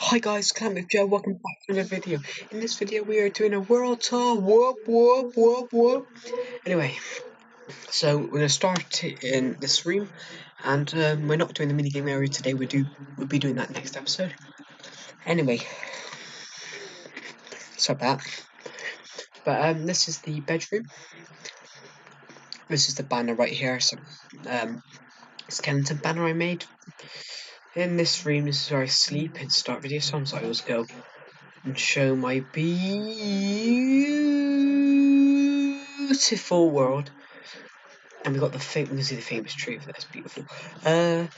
Hi guys, Climate Joe, welcome back to another video. In this video we are doing a world tour, whoop whoop whoop whoop. Anyway, so we're going to start in this room, and we're not doing the minigame area today, we'll be doing that next episode. Anyway, so that. But this is the bedroom. This is the banner right here, so skeleton banner I made. In this room, this is where I sleep and start video, so I always go and show my beautiful world. And we got the we can see the famous tree. That's beautiful. Not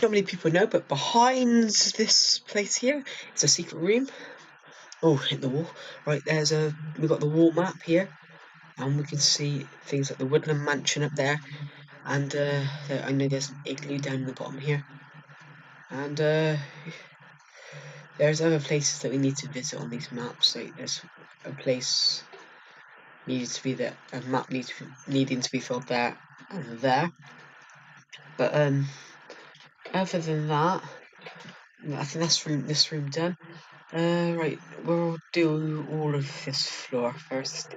many people know, but behind this place here is a secret room. Oh, hit the wall. Right, we got the wall map here, and we can see things like the Woodland Mansion up there, and I know there's an igloo down the bottom here, and there's other places that we need to visit on these maps. Like there's a place a map needing to be filled there and there. But other than that, I think that's this room done. Right, we'll do all of this floor first.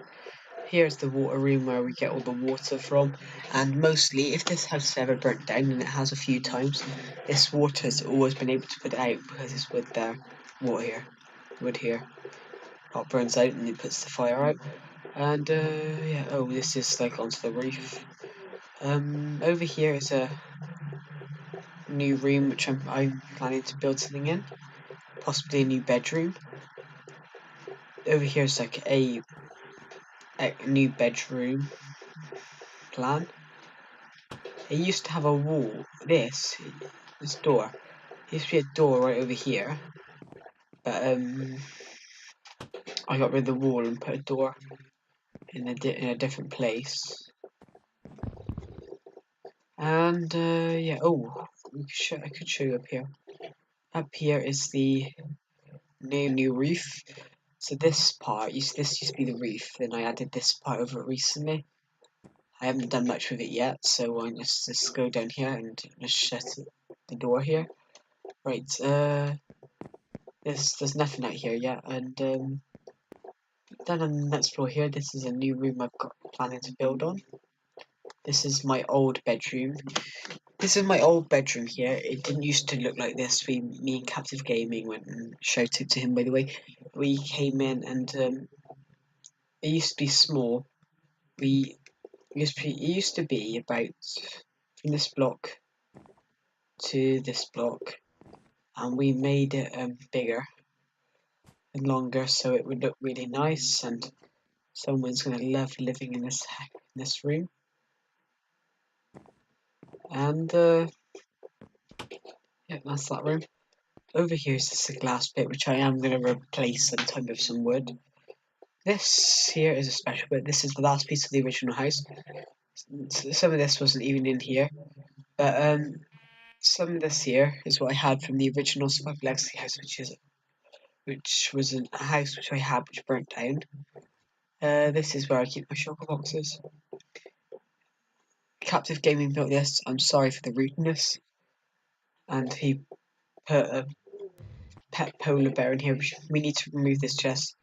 Here's the water room where we get all the water from, and mostly, if this house ever burnt down, and it has a few times, this water has always been able to put it out because it's wood there, wood here. It burns out and it puts the fire out. And yeah, oh, this is like onto the roof. Over here is a new room which I'm planning to build something in, possibly a new bedroom. Over here is like a new bedroom plan. It used to have a wall. This door. There used to be a door right over here, but I got rid of the wall and put a door in a different place. And yeah. Oh, I could show you up here. Up here is the new roof. So this used to be the roof. Then I added this part over it recently. I haven't done much with it yet, so I'll just go down here and just shut the door here. Right, there's nothing out here yet, and then on the next floor here, this is a new room I've got planning to build on. This is my old bedroom. This is my old bedroom here. It didn't used to look like this. Me and Captive Gaming went and showed it to him, by the way. We came in and it used to be small. It used to be about from this block to this block, and we made it bigger and longer so it would look really nice, and someone's gonna love living in this room. And yeah, that's that room. Over here is just a glass bit which I am gonna replace sometime with some wood. This here is a special bit. This is the last piece of the original house. Some of this wasn't even in here, but some of this here is what I had from the original Survival Legacy house, which was a house which I had which burnt down. This is where I keep my shulker boxes. Captive Gaming built this. I'm sorry for the rudeness, and he put a pet polar bear in here. We need to remove this chest,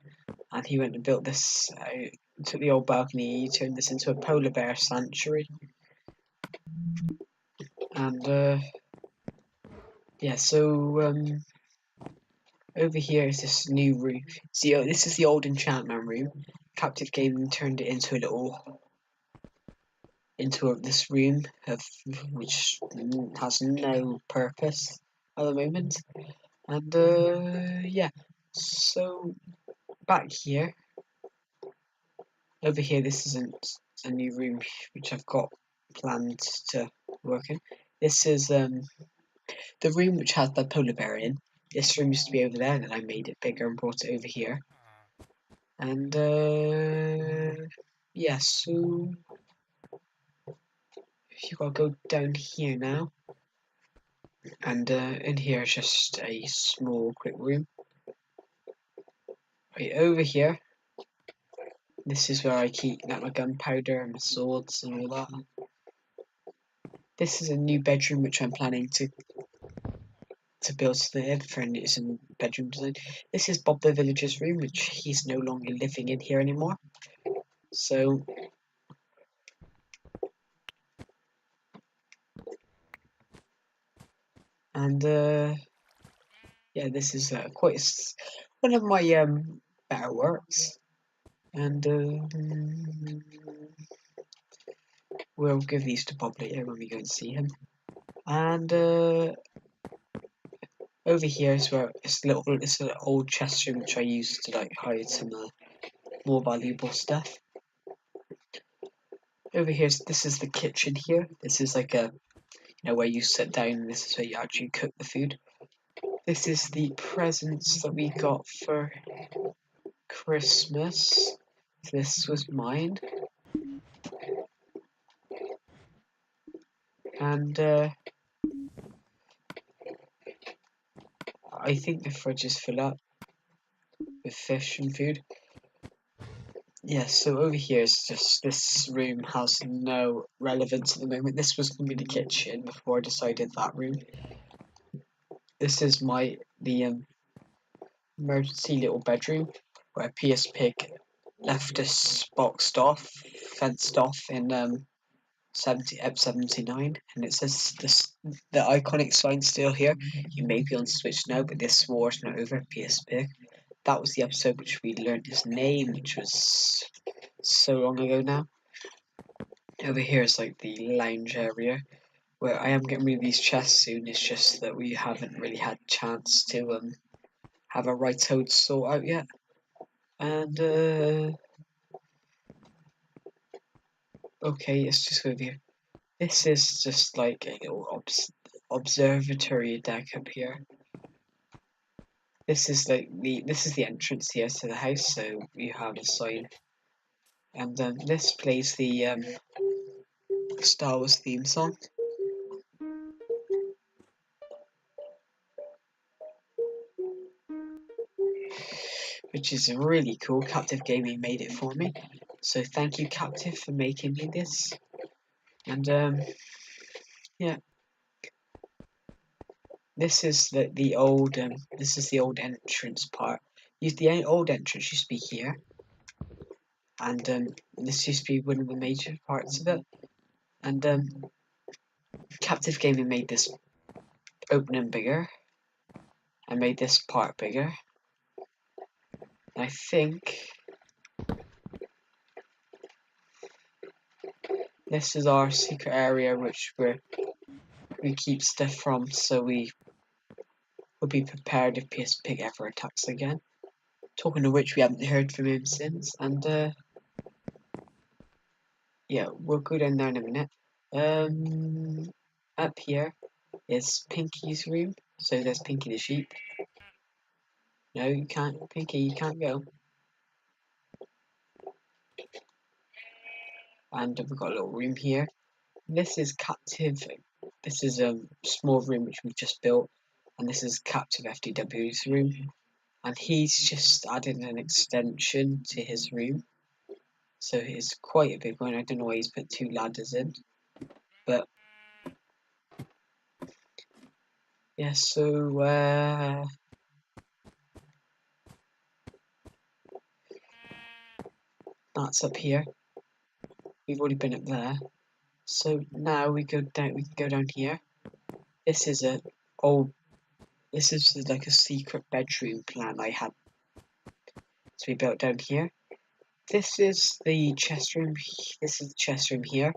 and he went and built this. Took the old balcony, he turned this into a polar bear sanctuary, and yeah. So over here is this new room. See, this is the old enchantment room. Captive Gaming turned it into this room which has no purpose at the moment. And yeah, so back here, over here, this isn't a new room which I've got planned to work in. This is the room which has the polar bear in. This room used to be over there, and then I made it bigger and brought it over here. And yeah, so you gotta go down here now, and in here is just a small quick room. Right over here, this is where I keep like my gunpowder and my swords and all that. This is a new bedroom which I'm planning to to build the furniture and bedroom design. This is Bob the Villager's room, which he's no longer living in here anymore. So and yeah, this is one of my better works, and we'll give these to Bob later when we go and see him. And over here is where it's an old chest room which I used to like hide some more valuable stuff. Over here, this is the kitchen here. This is like a, where you sit down and this is where you actually cook the food. This is the presents that we got for Christmas. This was mine. And I think the fridge is full up with fish and food. Yes, so over here is just, this room has no relevance at the moment. This was going to be the kitchen before I decided that room. This is the emergency little bedroom where PS Pig left us boxed off, fenced off in 79, and it says the iconic sign still here. You may be on Switch now, but this war's not over. PS Pig. That was the episode which we learned his name, which was so long ago now. Over here is like the lounge area, where I am getting rid of these chests soon. It's just that we haven't really had chance to have a right toad sort out yet. And okay, let's just go over here. This is just like a little observatory deck up here. This is the entrance here to the house, so you have a sign. And this plays the Star Wars theme song. Which is really cool. Captive Gaming made it for me. So thank you, Captive, for making me this. And yeah. This is the old entrance part. The old entrance used to be here. And this used to be one of the major parts of it. And Captive Gaming made this opening bigger. I made this part bigger. I think this is our secret area which we keep stuff from, so we will be prepared if PS Pig ever attacks again. Talking of which, we haven't heard from him since, and yeah, we'll go down there in a minute. Up here is Pinky's room, so there's Pinky the sheep. No, you can't, Pinky, you can't go. And we've got a little room here. This is Captive. This is a small room which we've just built, and this is Captive FTW's room. And he's just added an extension to his room, so it's quite a big one. I don't know why he's put 2 ladders in, but yeah. So that's up here. We've already been up there. So now we go down. We can go down here. This is This is like a secret bedroom plan I had to be built down here. This is the chest room. This is the chest room here,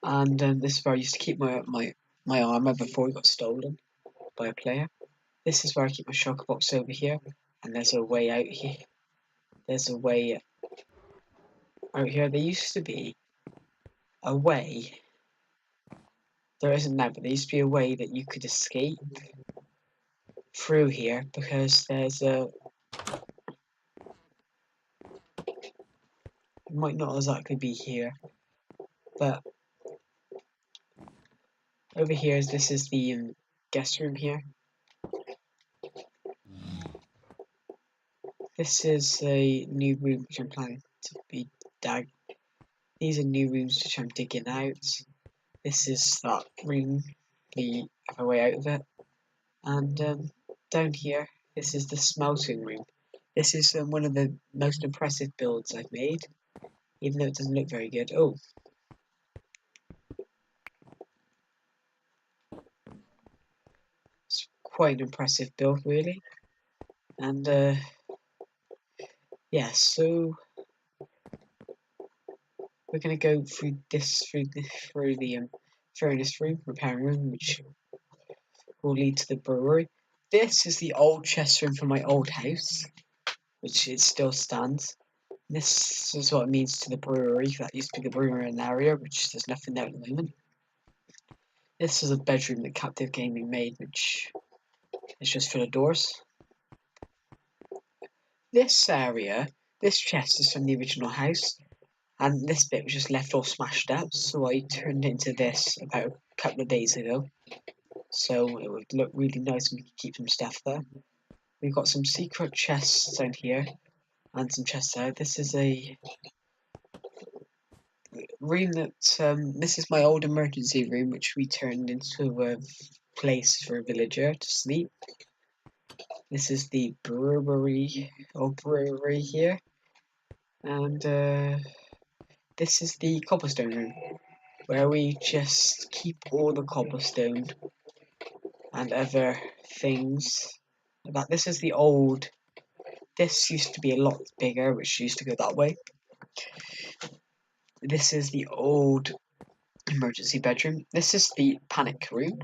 and this is where I used to keep my armor before it got stolen by a player. This is where I keep my shulker box over here, and there's a way out here. There's a way out here. There used to be a way. There isn't now, but there used to be a way that you could escape through here because there's a. It might not exactly be here, but over here this is the guest room here. This is a new room which I'm planning to be dag. These are new rooms which I'm digging out. This is that room, the have a way out of it. And down here, this is the smelting room. This is one of the most impressive builds I've made, even though it doesn't look very good. Oh, it's quite an impressive build, really. And yeah, so we're gonna go through the furnace room, repairing room, which will lead to the brewery. This is the old chest room from my old house, which it still stands. This is what it means to the brewery. That used to be the brewery in the area, which there's nothing there at the moment. This is a bedroom that Captive Gaming made, which is just full of doors. This area, this chest is from the original house, and this bit was just left all smashed up, so I turned it into this about a couple of days ago. So it would look really nice and we could keep some stuff there. We've got some secret chests down here, and some chests there. This is a room that, this is my old emergency room, which we turned into a place for a villager to sleep. This is the brewery, here, and this is the cobblestone room, where we just keep all the cobblestone and other things. But this is the old. This used to be a lot bigger, which used to go that way. This is the old emergency bedroom. This is the panic room.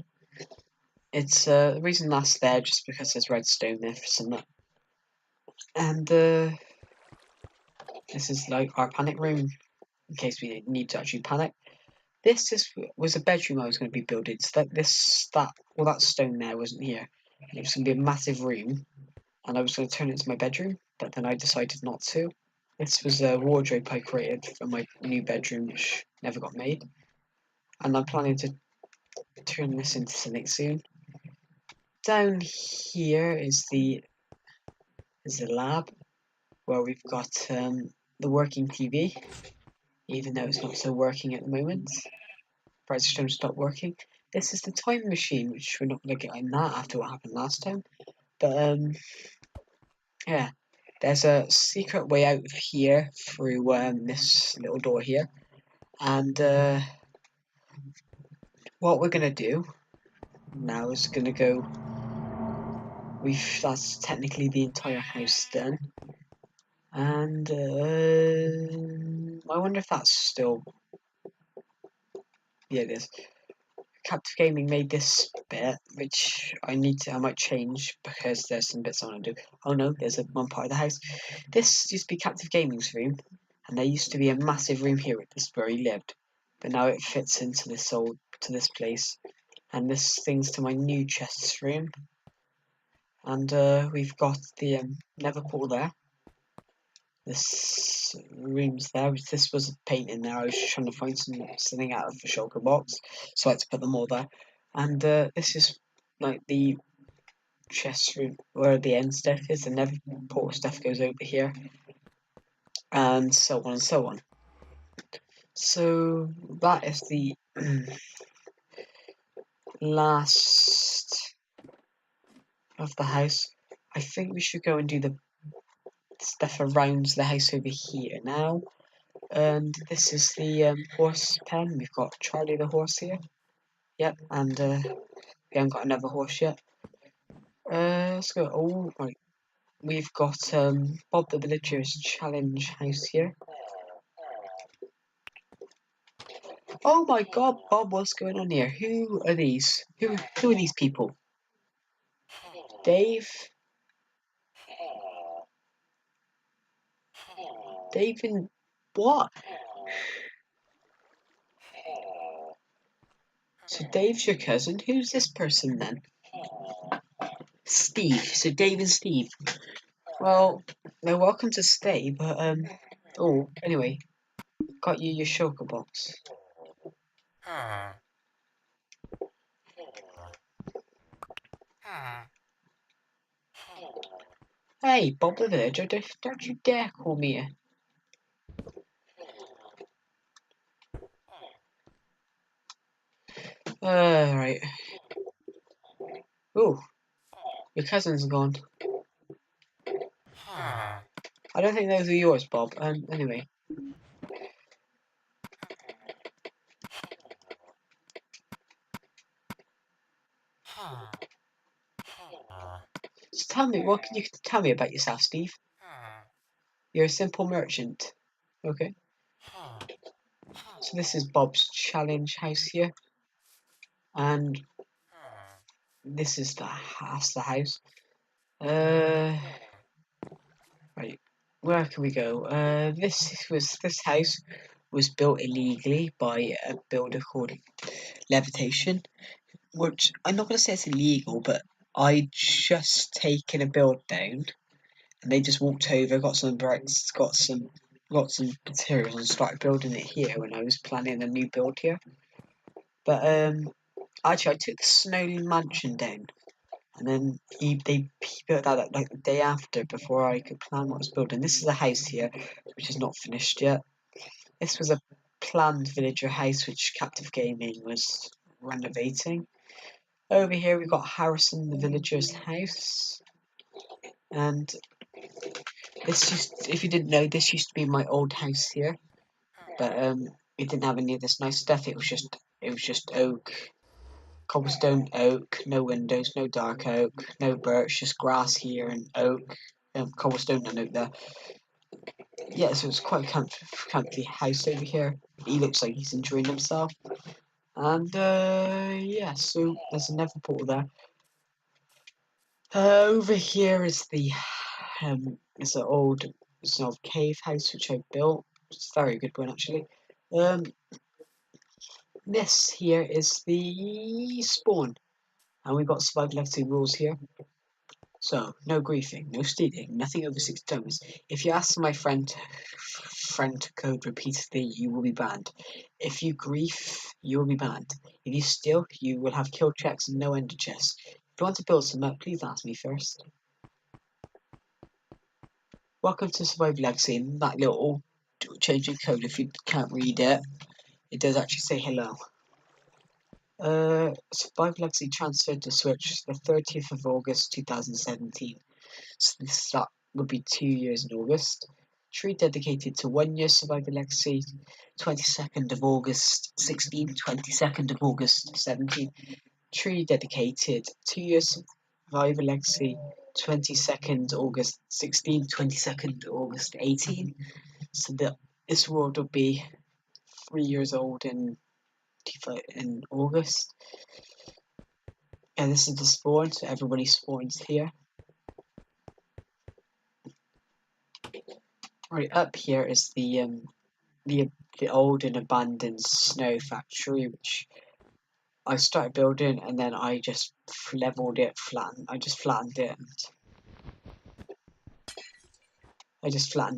It's the reason that's there just because there's redstone there for some. And this is like our panic room in case we need to actually panic. This was a bedroom I was going to be building. So all that stone there wasn't here. And it was going to be a massive room, and I was going to turn it into my bedroom, but then I decided not to. This was a wardrobe I created for my new bedroom, which never got made. And I'm planning to turn this into something soon. Down here is the lab, where we've got the working TV, even though it's not so working at the moment. Redstone stopped working. This is the time machine, which we're not going to get in that after what happened last time. But yeah, there's a secret way out of here through this little door here, and what we're gonna do now is gonna go. That's technically the entire house done, and I wonder if that's still. Yeah, it is. Captive Gaming made this bit, which I might change because there's some bits I want to do. Oh no, there's one part of the house. This used to be Captive Gaming's room, and there used to be a massive room here with this where he lived, but now it fits into this place, and this thing's to my new chests room, and we've got the nether portal there. This room's there. This was a painting there. I was just trying to find something out of the shulker box, so I had to put them all there. And this is like the chest room where the end stuff is. The nether portal stuff goes over here, and so on and so on. So that is the last of the house. I think we should go and do the stuff around the house over here now. And this is the horse pen. We've got Charlie the horse here. Yep, and we haven't got another horse yet. Let's go. Oh, right. We've got Bob the Villager's challenge house here. Oh my God, Bob, what's going on here? Who are these? Who are these people? Dave? Dave and what? So Dave's your cousin? Who's this person then? Steve. So Dave and Steve. Well, they're welcome to stay, but oh, anyway, got you your shulker box. Hey, Bob the Villager, don't you dare call me a... Right. Ooh, your cousin's gone. I don't think those are yours, Bob. Anyway. So tell me, what can you tell me about yourself, Steve? You're a simple merchant. Okay. So this is Bob's challenge house here, and this is the house. Right. Where can we go? This house was built illegally by a builder called Levitation, which I'm not gonna say it's illegal, but I just taken a build down, and they just walked over, got some bricks, got some materials, and started building it here when I was planning a new build here. But actually, I took the Snowly Mansion down, and then he built that up like the day after, before I could plan what I was building. This is a house here, which is not finished yet. This was a planned villager house which Captive Gaming was renovating. Over here we've got Harrison the villager's house, and if you didn't know, this used to be my old house here, but it didn't have any of this nice stuff. It was just oak, cobblestone oak, no windows, no dark oak, no birch, just grass here and oak, cobblestone and oak there. Yeah, so it's quite a comfy house over here. He looks like he's enjoying himself. And yeah, so there's another portal there. Over here is it's an old cave house which I built. It's a very good one actually. Um, this here is the spawn, and we've got survival legacy rules here. So no griefing, no stealing, nothing over 6 tons. If you ask my friend code repeatedly, you will be banned. If you grief, you will be banned. If you steal, you will have kill checks and no ender chests. If you want to build some up, please ask me first. Welcome to Survival Legacy. And that little change in code, if you can't read it, it does actually say hello. Survival Legacy transferred to Switch the 30th of August 2017. So that would be 2 years in August. Tree dedicated to 1 year Survival Legacy, 22nd of August 16, 22nd of August 17. Tree dedicated 2 years Survival Legacy, 22nd August 16, 22nd August 18. So this world will be 3 years old in August. And this is the spawn, so everybody spawns here. Right up here is the old and abandoned snow factory, which I started building, and then I just leveled it, I just flattened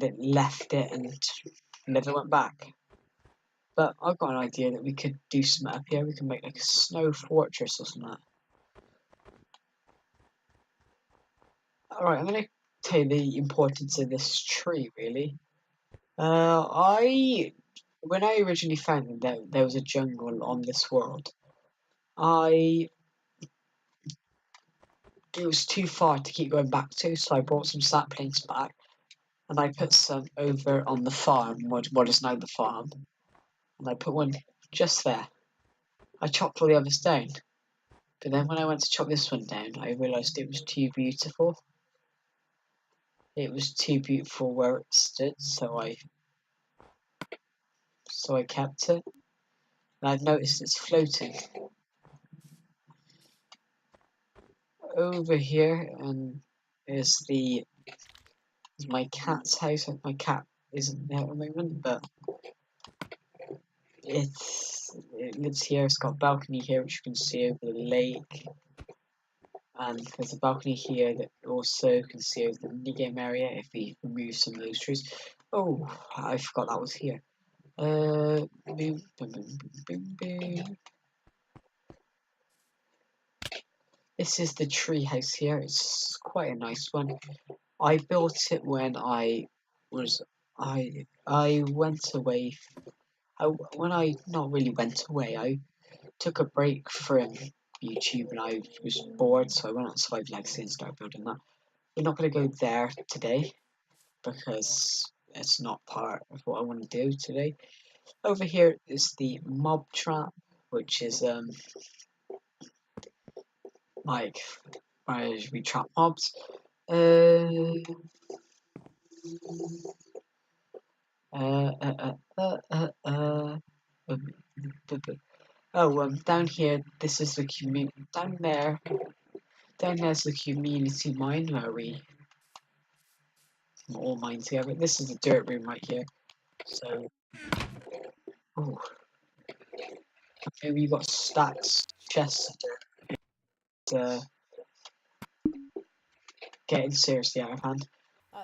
it, left it, and never went back. But I've got an idea that we could do something up here. We can make like a snow fortress or something. Alright, I'm gonna tell you the importance of this tree, really. When I originally found that there was a jungle on this world, it was too far to keep going back to, so I brought some saplings back, and I put some over on the farm, what is now the farm, and I put one just there. I chopped all the others down, but then when I went to chop this one down, I realised it was too beautiful. It was too beautiful where it stood, so I kept it. And I've noticed it's floating. Over here is my cat's house. My cat isn't there at the moment, but it lives here. It's got a balcony here which you can see over the lake, and there's a balcony here that also can see over the minigame area if we remove some of those trees. Oh, I forgot that was here. Boom, boom, boom, boom, boom. This is the tree house here. It's quite a nice one. I built it when I went away. When I not really went away, I took a break from YouTube and I was bored, so I went on Survival Legacy and started building that. We're not going to go there today because it's not part of what I want to do today. Over here is the mob trap, which is like where we trap mobs. Uh, uh, uh, uh, uh, uh, oh, down here, this is the community. Down there's the community mine where we all mine together. This is the dirt room right here. So, oh, okay, we got stacks, chests, uh, getting seriously out of hand.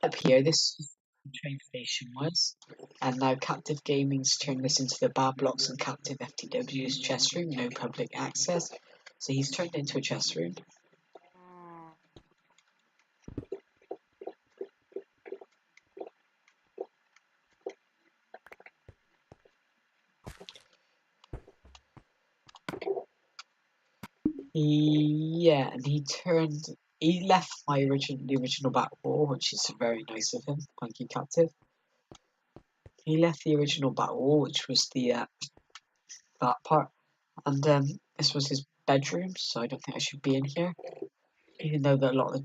Up here, this is where the train station was, and now Captive Gaming's turned this into the Bad Blocks and Captive FTW's chest room, no public access. So he's turned it into a chest room. Yeah, and he left the original back wall, which is very nice of him. Thank you, Captive. He left the original back wall, which was the that part, and this was his bedroom, so I don't think I should be in here, even though that a lot of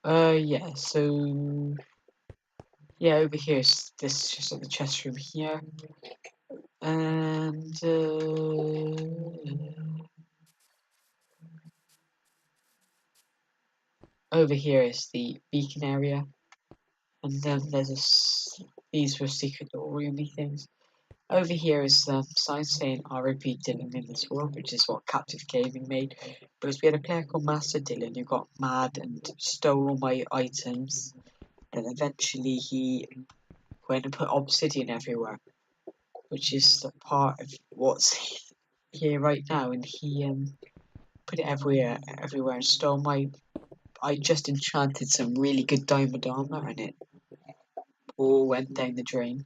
yeah, so yeah, over here is this is just like the chest room here, and over here is the beacon area, and then these were secret little roomy things. Over here is the sign saying RIP Dylan in this world, which is what Captive Gaming made. Because we had a player called Master Dylan who got mad and stole all my items. And eventually he went and put obsidian everywhere, which is the part of what's here right now. And he put it everywhere and stole my. I just enchanted some really good diamond armor and it all went down the drain.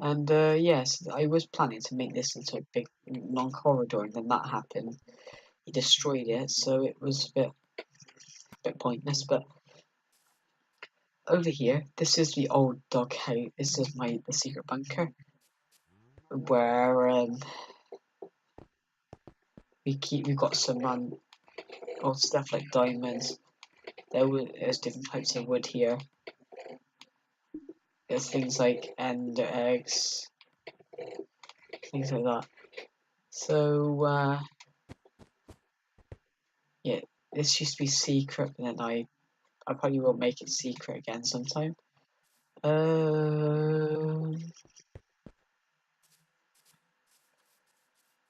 And yes, I was planning to make this into a big long corridor, and then that happened. He destroyed it, so it was a bit pointless. But over here, this is the old dog house. This is the secret bunker, where we got some old stuff like diamonds. There's different types of wood here. There's things like ender eggs, things like that. So yeah, this used to be secret, and then I probably will make it secret again sometime.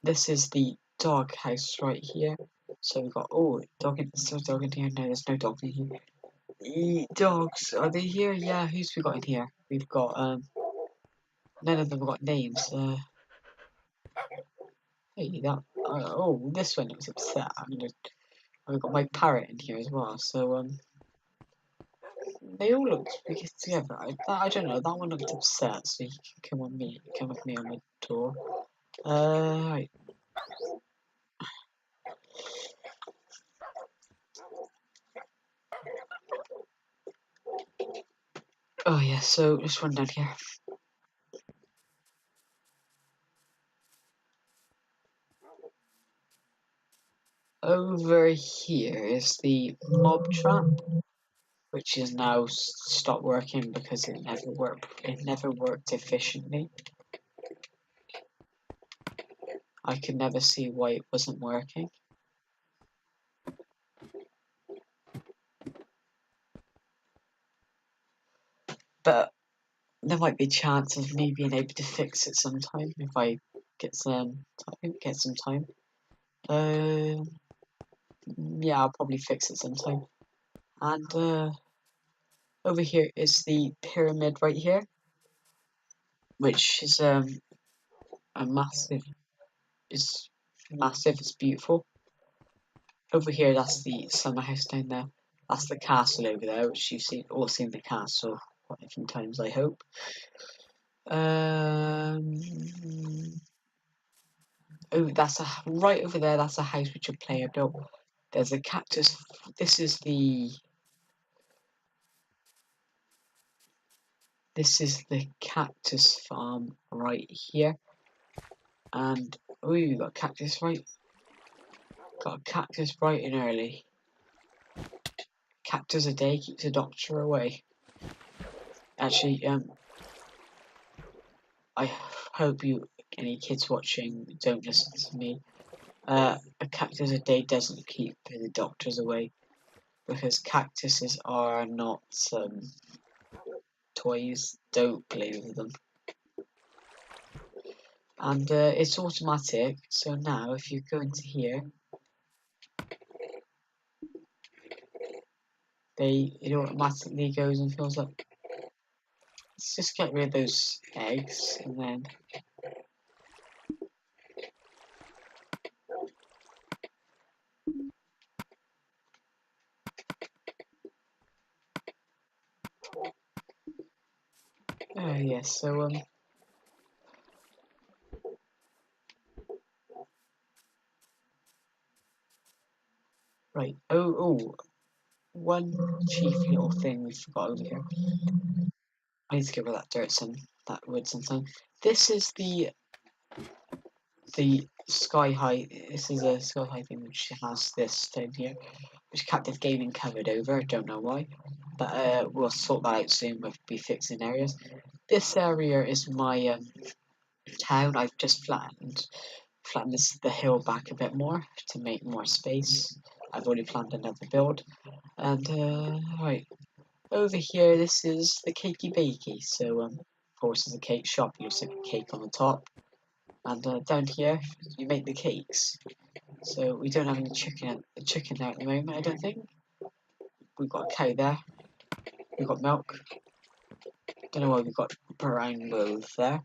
This is the dog house right here. So we've got dog in here. No, there's no dog in here. Dogs, are they here? Yeah, who's we got in here? We've got none of them have got names. Hey, this one looks upset. I've got my parrot in here as well. So they all look together. I don't know. That one looked upset, so he can come with me on my tour. Right. Oh yeah. So just run down here. Over here is the mob trap, which is now stopped working because it never worked. It never worked efficiently. I could never see why it wasn't working. But there might be a chance of me being able to fix it sometime if I get some time. Yeah, I'll probably fix it sometime. And over here is the pyramid right here, which is a massive. It's massive. It's beautiful. Over here, that's the summer house down there. That's the castle over there, which you've all seen the castle. quite a few times, I hope. Oh, that's right over there. That's a house which a player built. There's a cactus. This is the cactus farm right here. And oh, you got cactus right. Got a cactus bright and early. Cactus a day keeps a doctor away. Actually, I hope any kids watching, don't listen to me. A cactus a day doesn't keep the doctors away, because cactuses are not toys. Don't play with them. And it's automatic. So now, if you go into here, it automatically goes and fills up. Let's just get rid of those eggs, and then yes. So right. Oh, one chief little thing we forgot over here. I need to get rid of that dirt, that wood sometime. This is the sky high. This is a sky high thing which has this down here, which Captive Gaming covered over. I don't know why, but we'll sort that out soon. We'll be fixing areas. This area is my town. I've just flattened the hill back a bit more to make more space. I've already planned another build, and right over here, this is the cakey bakey. So of course, it's a cake shop. You stick a cake on the top, and down here you make the cakes. So we don't have any chicken there at the moment. I don't think. We've got a cow there. We've got milk. Don't know why we've got brown wool there.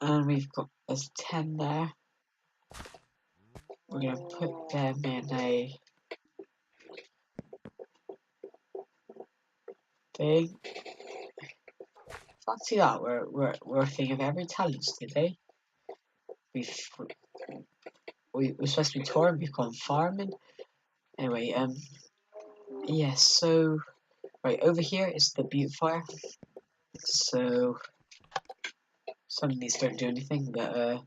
And there's 10 there. We're gonna put them in a thing. Fancy that, we're a thing of every talent today. We're supposed to be touring, we've gone farming. Anyway, yes, so right over here is the beautifier. So some of these don't do anything, but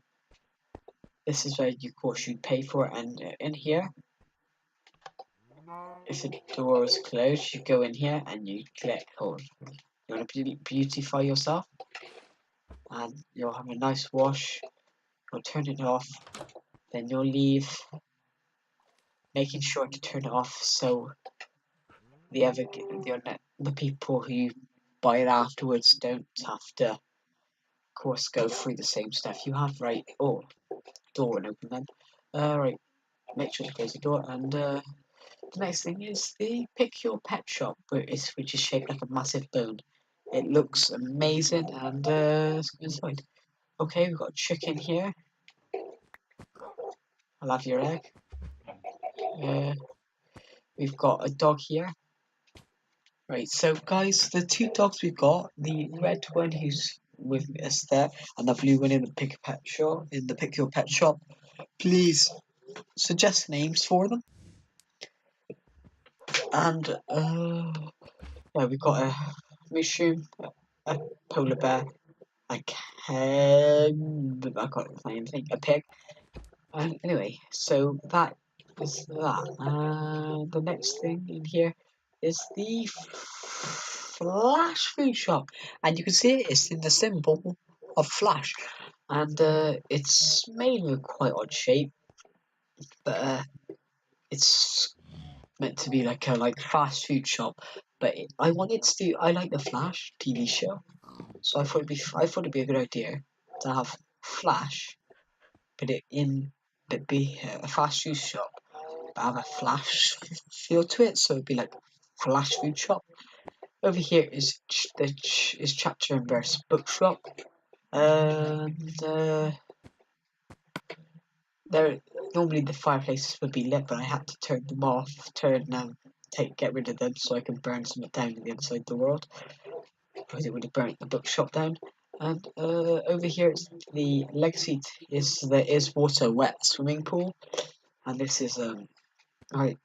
this is where of course you pay for it, and in here, if the door is closed, you go in here and you click, or you want to beautify yourself, and you'll have a nice wash. You'll turn it off, then you'll leave, making sure to turn it off so the people who buy it afterwards don't have to, of course, go through the same stuff you have. Right? Oh, door and open then. Right. Make sure to close the door, and the next thing is the Pick Your Pet shop, which is shaped like a massive bone. It looks amazing, and let's go inside. Okay, we've got chicken here. I'll have your egg. We've got a dog here. Right, so guys, the two dogs we've got, the red one who's with us there, and the blue one in the Pick Your Pet shop. Please suggest names for them. And yeah, we've got a mushroom, a polar bear, a I can't find anything, a pig. Anyway, so that is that. The next thing in here is the Flash food shop, and you can see it's in the symbol of Flash, and it's made in a quite odd shape, but it's meant to be like a fast food shop. But I like the Flash TV show, so I thought it'd be a good idea to have Flash, but be a fast food shop, but have a Flash feel to it, so it'd be like Flash food shop. Over here is chapter and verse bookshop, and there normally the fireplaces would be lit, but I had to turn them off, turn get rid of them so I can burn some down in the other side of the world, because it would have burnt the bookshop down. And over here is the legacy there is water wet swimming pool, and this is right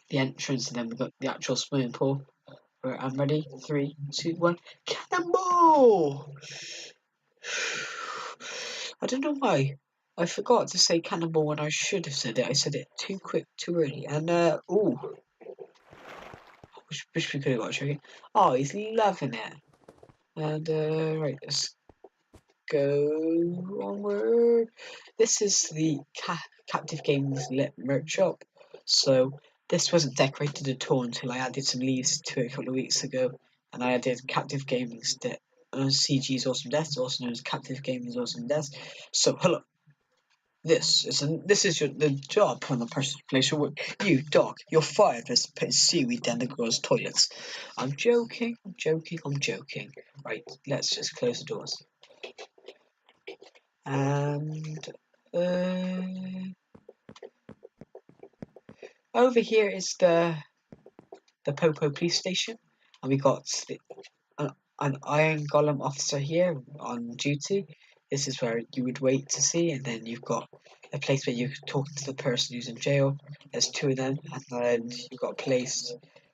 the entrance, and then we've got the actual swimming pool. Right, I'm ready. 3, 2, 1, cannonball! I don't know why. I forgot to say cannonball when I should have said it. I said it too quick, too early. And ooh, wish we could have got a chicken. Oh, he's loving it. And right, let's go onward. This is the Captive Games Lit merch shop. So this wasn't decorated at all until I added some leaves to it a couple of weeks ago, and I added Captive Gaming's CG's Awesome Death, also known as Captive Gaming's Awesome Death. So hello. This is the job on the person's place your work. You, dog, you're fired for putting seaweed down the girls' toilets. I'm joking, I'm joking, I'm joking. Right, let's just close the doors. And over here is the Popo police station, and we got an iron golem officer here on duty. This is where you would wait to see, and then you've got a place where you can talk to the person who's in jail. There's 2 of them, and then you've got a place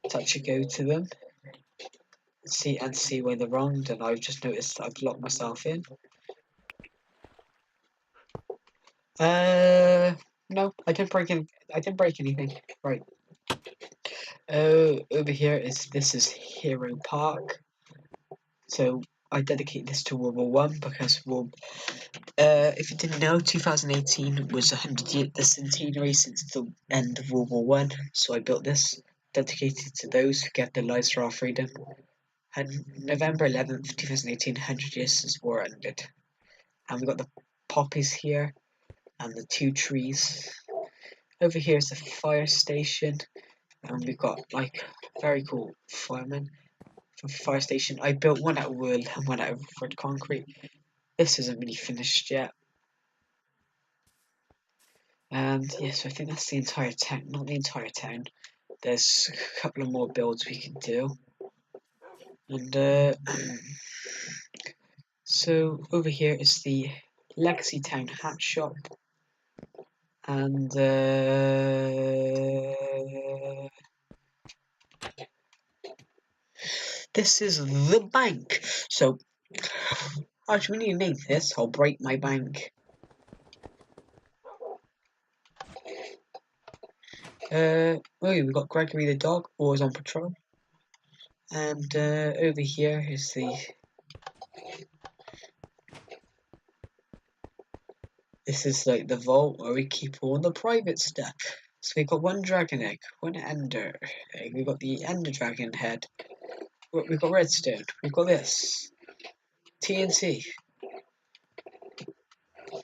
to actually go to them, see where they're wronged. And I've just noticed I've locked myself in. No, I didn't break anything. Right. Over here this is Hero Park. So I dedicate this to World War One because if you didn't know, 2018 was 100 the centenary since the end of World War One. So I built this dedicated to those who gave their lives for our freedom. And November 11th, 2018, 100 years since war ended. And we've got the poppies here and the 2 trees. Over here is the fire station, and we've got like very cool firemen for fire station. I built one out of wood and one out of red concrete. This isn't really finished yet. And yes, I think that's the entire town. Not the entire town. There's a couple of more builds we can do. And so over here is the Legacy Town hat shop. And this is the bank. So actually, we need to name this. I'll break my bank. Oh, we've got Gregory the dog, always on patrol. And over here is this is like the vault where we keep all the private stuff. So we've got 1 dragon egg, 1 ender egg, we've got the ender dragon head, we've got redstone, we've got this, TNT.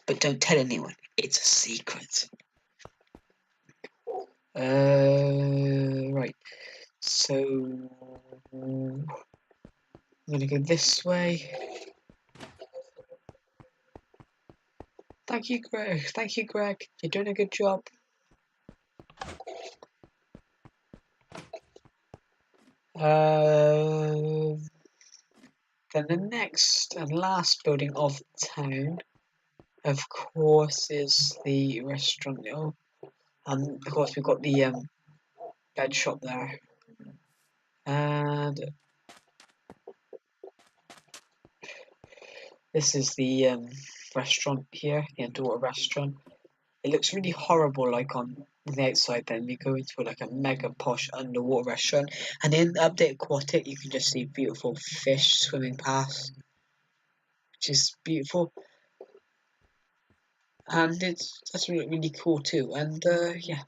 But don't tell anyone, it's a secret. Right. So I'm gonna go this way. Thank you, Greg. Thank you, Greg. You're doing a good job. Then the next and last building of town, of course, is the restaurant. Oh, and of course we've got the bed shop there, and this is the restaurant here, the underwater restaurant. It looks really horrible, like on the outside. Then you go into like a mega posh underwater restaurant, and in Update Aquatic, you can just see beautiful fish swimming past, which is beautiful. And that's really cool too. And yeah,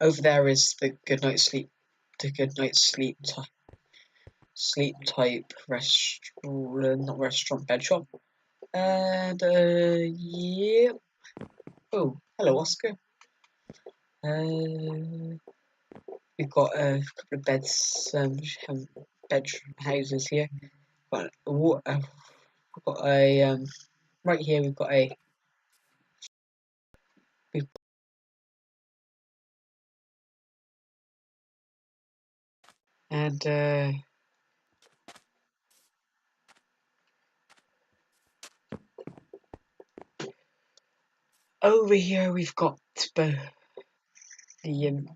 over there is the good night sleep type restaurant, not restaurant, bed shop. And yeah. Oh, hello, Oscar. We've got a couple of beds, bed houses here. Got a water. We've got a right here. We've got a we've And over here we've got the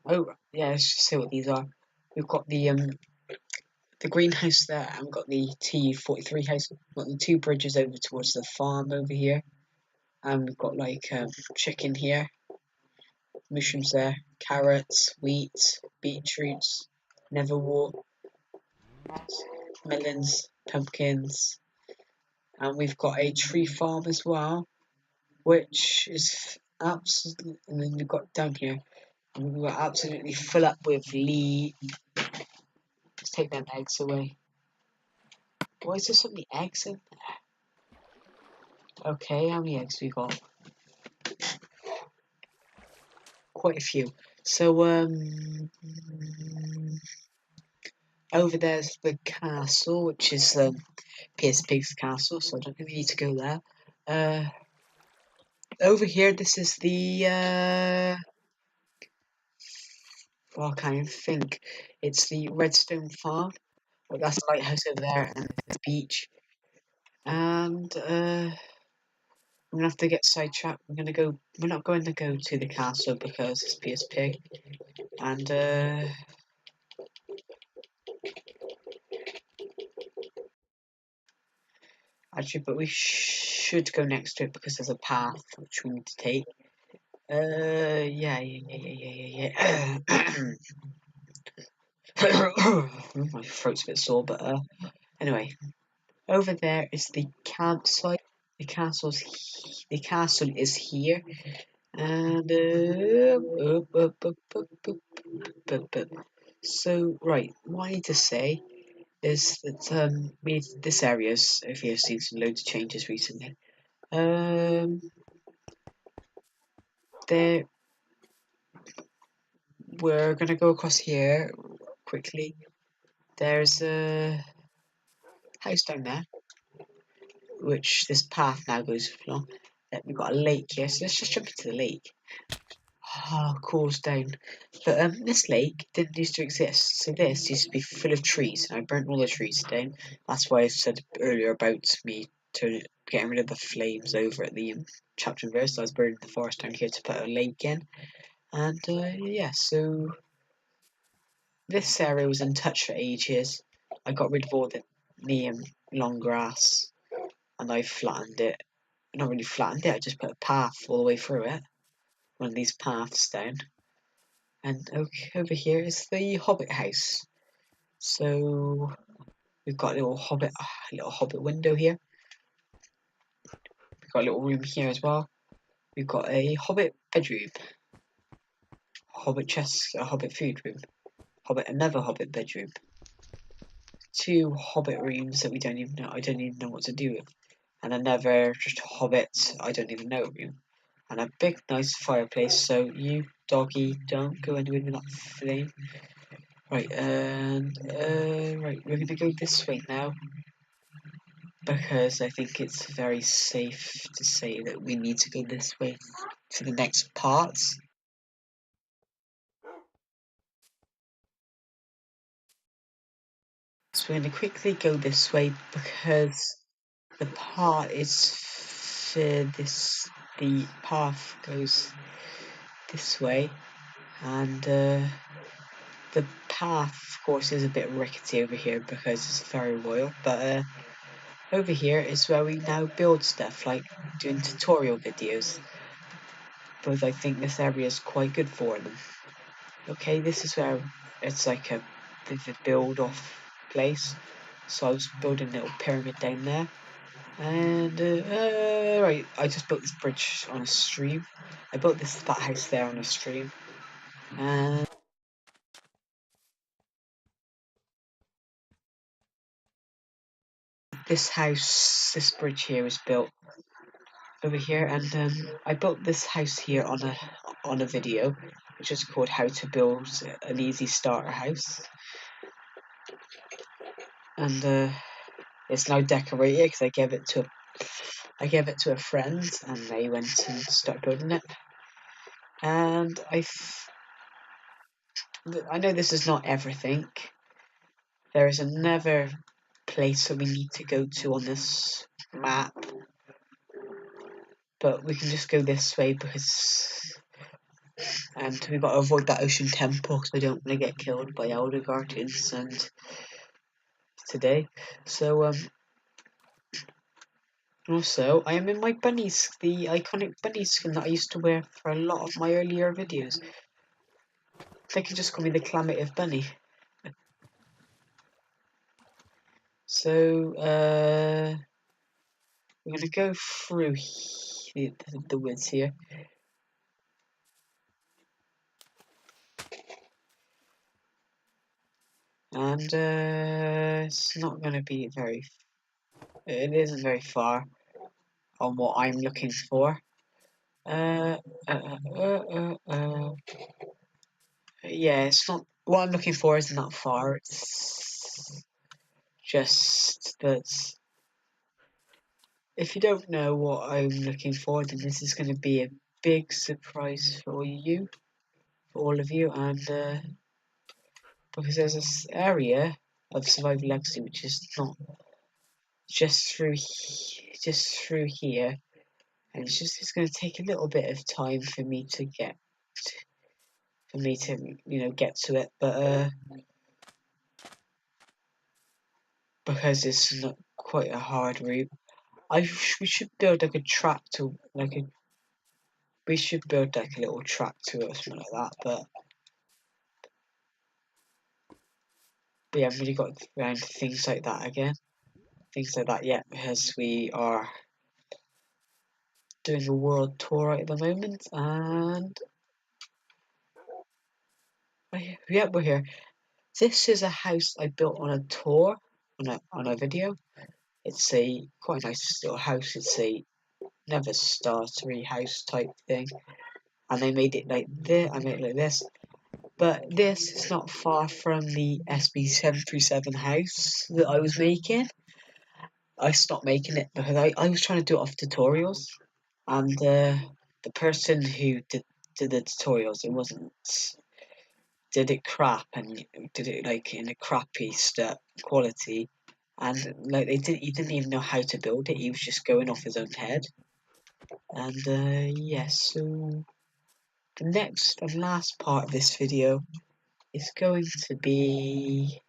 oh yeah, let's just say what these are. We've got the greenhouse there, and we've got the T43 house. We've got the two bridges over towards the farm over here, and we've got like chicken here, mushrooms there, carrots, wheat, beetroots, neverwort, melons, pumpkins, and we've got a tree farm as well, which is absolutely. And then we've got down here, and we're absolutely full up with Let's take them eggs away. Why is there so many eggs in there? Okay, how many eggs we got? Quite a few. So over there's the castle, which is Pierce Pig's castle. So I don't think we need to go there. Over here, this is the well, I can't even think. It's the Redstone Farm. Well, that's the lighthouse over there, and the beach. And I'm gonna have to get sidetracked. We're gonna go. We're not going to go to the castle because it's Pierce Pig. And actually, but we should go next to it because there's a path which we need to take. Yeah. My throat's a bit sore, but anyway, over there is the campsite. The castle is here, and so right. What I need to say is that this area's if you've seen some loads of changes recently. There we're gonna go across here quickly. There's a house down there, which this path now goes along. We've got a lake here, so let's just jump into the lake. Ah, cools down. But this lake didn't used to exist, so this used to be full of trees, and I burnt all the trees down. That's why I said earlier about me getting rid of the flames over at the chapter and verse. I was burning the forest down here to put a lake in, and yeah, so this area was untouched for ages. I got rid of all the long grass, and I flattened it. Not really flattened it. I just put a path all the way through it. One of these paths down. And okay, over here is the Hobbit house. So we've got a little Hobbit window here. We've got a little room here as well. We've got a Hobbit bedroom, Hobbit chest, a Hobbit food room, another Hobbit bedroom, two Hobbit rooms that we don't even know. I don't even know what to do with, and another just Hobbit. I don't even know room, and a big nice fireplace. So you doggy, don't go anywhere with that flame. Right, and right, we're gonna go this way now because I think it's very safe to say that we need to go this way for the next parts. So we're gonna quickly go this way because the part is for this. The path goes this way, and the path, of course, is a bit rickety over here because it's very royal, but over here is where we now build stuff, like doing tutorial videos, because I think this area is quite good for them. Okay, this is where it's like a build off place, so I was building a little pyramid down there, and right, I just built this bridge on a stream. I built this fat house there on a stream, and this bridge here was built over here, and I built this house here on a video, which is called "How to Build an Easy Starter House," and it's now decorated because I gave it to a friend, and they went and started building it. And I know this is not everything, there is another place that we need to go to on this map, but we can just go this way because we've got to avoid that ocean temple because we don't want to get killed by elder guardians and today. So also I am in my bunnies, the iconic bunny skin that I used to wear for a lot of my earlier videos. They can just call me the Clamative Bunny. So we're gonna go through the woods here. And it's not gonna be it isn't very far on what I'm looking for. Yeah, it's not, what I'm looking for isn't that far, it's just that if you don't know what I'm looking for, then this is gonna be a big surprise for you, for all of you, and because there's this area of Survival Legacy which is not just through here, and it's going to take a little bit of time for me to get get to it, but because it's not quite a hard route, we should build like a track to we should build like a little track to it or something like that, but we haven't really got around to things like that yet because we are doing a world tour right at the moment, and yeah, we're here. This is a house I built on a tour, on a video. It's a quite nice little house. It's a never startery house type thing, and they made it like this. I made it like this, but this is not far from the SB737 house that I was making. I stopped making it because I was trying to do it off tutorials, and the person who did the tutorials, it wasn't did it crap and did it like in a crappy quality, and like he didn't even know how to build it. He was just going off his own head. And yes, so the next and last part of this video is going to be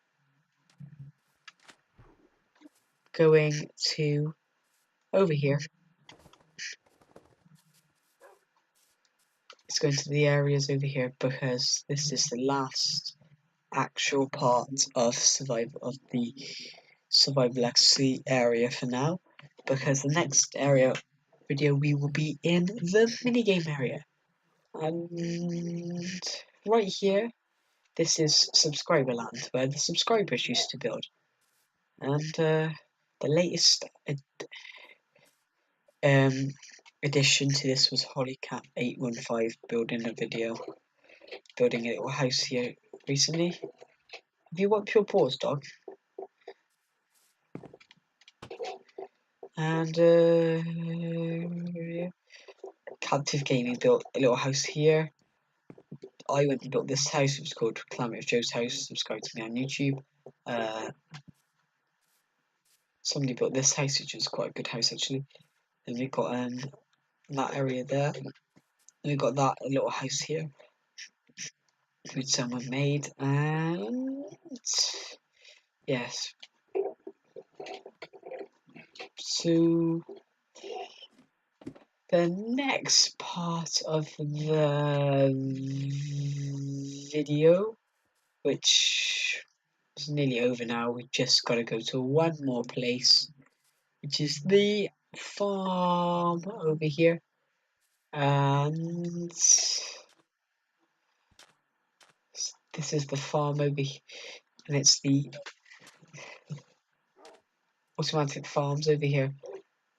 going to over here. It's going to the areas over here because this is the last actual part of the Survival Legacy area for now, because the next area video we will be in the minigame area. And right here, this is Subscriber Land, where the subscribers used to build. And the latest addition to this was Hollycat815 building a little house here recently. Have you wiped your paws, dog? And Captive Gaming built a little house here. I went and built this house. It was called Calamity Joe's House. Subscribe to me on YouTube. Somebody built this house, which is quite a good house actually. Then we got that area there. Then we got that little house here, which someone made, and yes. So the next part of the video, which is nearly over now, we just got to go to one more place, which is the farm over here, and this is the farm over here, and it's the automatic farms over here,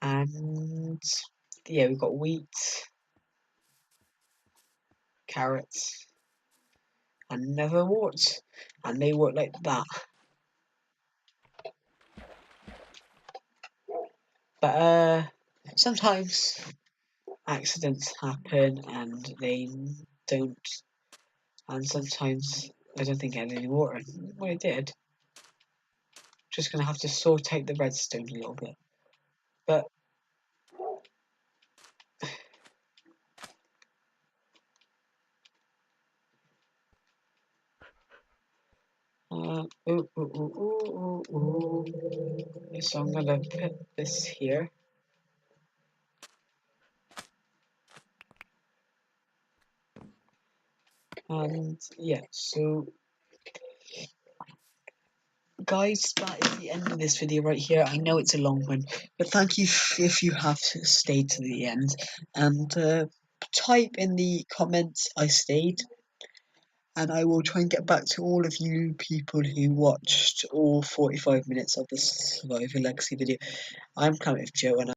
and yeah, we've got wheat, carrots, and netherworts, and they work like that. But sometimes accidents happen and they don't, and sometimes I don't think I had any water. Well, I did. just gonna have to sort out the redstone a little bit. But so I'm gonna put this here. And yeah, so guys, that is the end of this video right here. I know it's a long one, but thank you if you have stayed to the end. And type in the comments I stayed, and I will try and get back to all of you people who watched all 45 minutes of this Survivor Legacy video. I'm Planet Joe, and